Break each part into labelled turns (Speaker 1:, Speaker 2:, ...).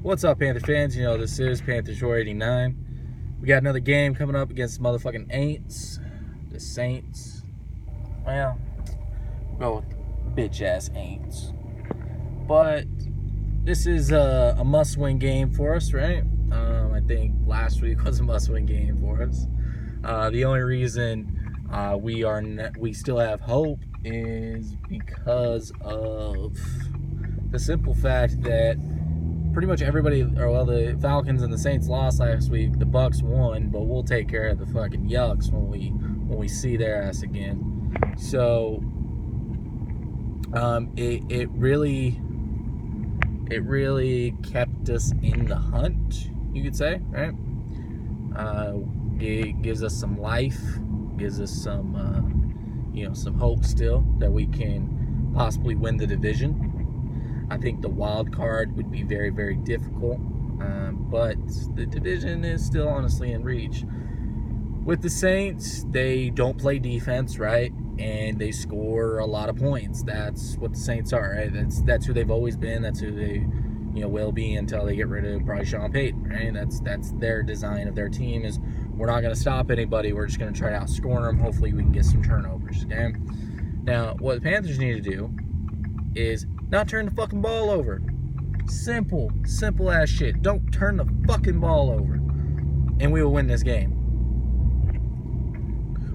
Speaker 1: What's up, Panther fans? You know, this is Panthers 489. We got another game coming up against the motherfucking Aints. The Saints. Well, we'll go with bitch-ass Aints. But this is a must-win game for us, right? I think last week was a must-win game for us. The only reason we still have hope is because of the simple fact that pretty much everybody, the Falcons and the Saints lost last week. The Bucs won, but we'll take care of the fucking Yucks when we see their ass again. So, it really kept us in the hunt, you could say, right? It gives us some life, gives us some hope still that we can possibly win the division. I think the wild card would be very, very difficult, but the division is still honestly in reach. With the Saints, they don't play defense, right? And they score a lot of points. That's what the Saints are, right? That's who they've always been. That's who they, will be until they get rid of probably Sean Payton, right? That's their design of their team is we're not going to stop anybody. We're just going to try to outscore them. Hopefully, we can get some turnovers. Okay. Now, what the Panthers need to do is not turn the fucking ball over. Simple ass shit. Don't turn the fucking ball over, and we will win this game.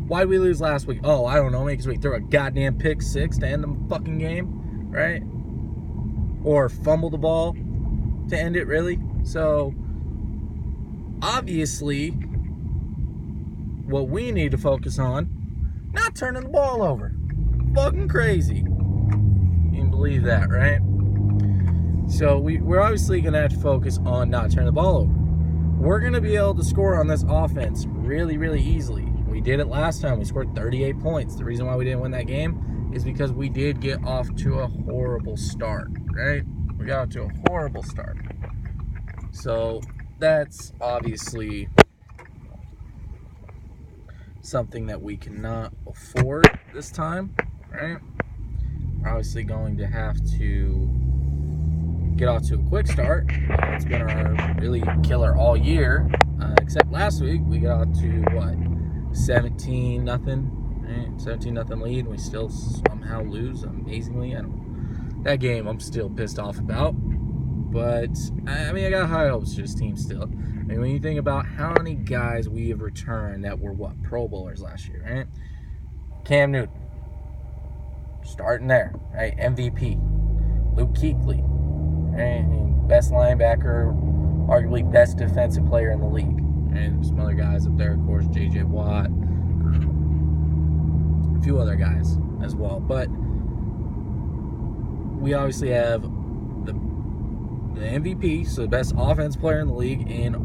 Speaker 1: Why did we lose last week? Oh, I don't know. Maybe because we threw a goddamn pick six to end the fucking game, right? Or fumble the ball to end it, really. So, obviously, what we need to focus on, not turning the ball over. Fucking crazy. You can believe that, right? So, we're obviously going to have to focus on not turning the ball over. We're going to be able to score on this offense really, really easily. We did it last time. We scored 38 points. The reason why we didn't win that game is because we did get off to a horrible start, right? We got off to a horrible start. So that's obviously something that we cannot afford this time, right? We're obviously going to have to get off to a quick start. It's been our really killer all year, except last week we got off to what? 17-0, right? 17-0 lead, and we still somehow lose amazingly. That game I'm still pissed off about, but I got high hopes for this team still. When you think about how many guys we have returned that were Pro Bowlers last year, right? Cam Newton, starting there, right? MVP. Luke Kuechly, right? Best linebacker, arguably best defensive player in the league. And some other guys up there, of course, J.J. Watt, a few other guys as well. But we obviously have the MVP, so the best offense player in the league, and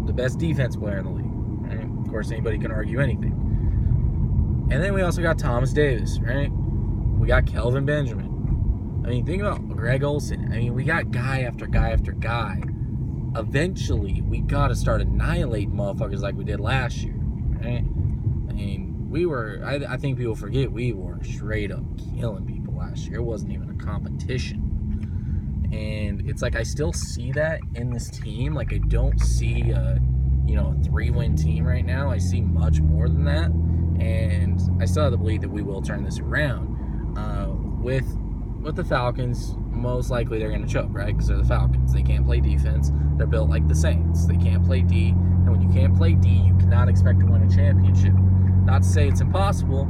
Speaker 1: the best defense player in the league. Right? Of course, anybody can argue anything. And then we also got Thomas Davis, right? We got Kelvin Benjamin. Think about Greg Olsen. We got guy after guy after guy. Eventually, we got to start annihilating motherfuckers like we did last year, right? I think people forget we were straight up killing people last year. It wasn't even a competition. And it's like I still see that in this team. Like, I don't see a 3-win team right now. I see much more than that. And I still have to believe that we will turn this around. With the Falcons, most likely they're going to choke, right? Because they're the Falcons. They can't play defense. They're built like the Saints. They can't play D. And when you can't play D, you cannot expect to win a championship. Not to say it's impossible,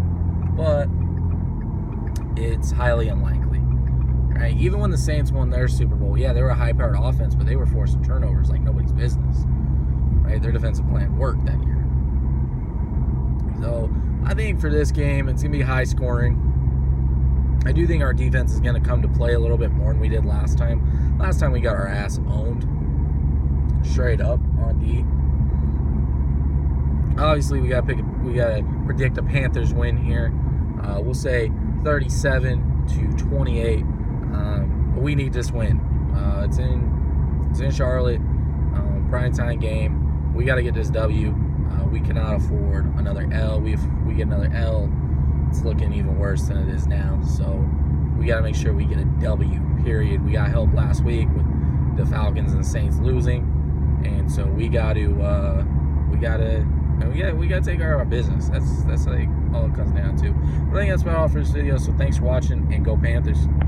Speaker 1: but it's highly unlikely, right? Even when the Saints won their Super Bowl, yeah, they were a high-powered offense, but they were forcing turnovers like nobody's business, right? Their defensive plan worked that year. So I think for this game, it's going to be high scoring. I do think our defense is going to come to play a little bit more than we did last time. Last time we got our ass owned straight up on D. Obviously, we got to predict a Panthers win here. We'll say 37-28. But we need this win. It's in Charlotte. Primetime game. We got to get this W. We cannot afford another L. If we get another L, it's looking even worse than it is now. So we got to make sure we get a W, period. We got help last week with the Falcons and the Saints losing, and so we gotta take care of our business. That's like all it comes down to. I think that's about all for this video. So thanks for watching, and go Panthers.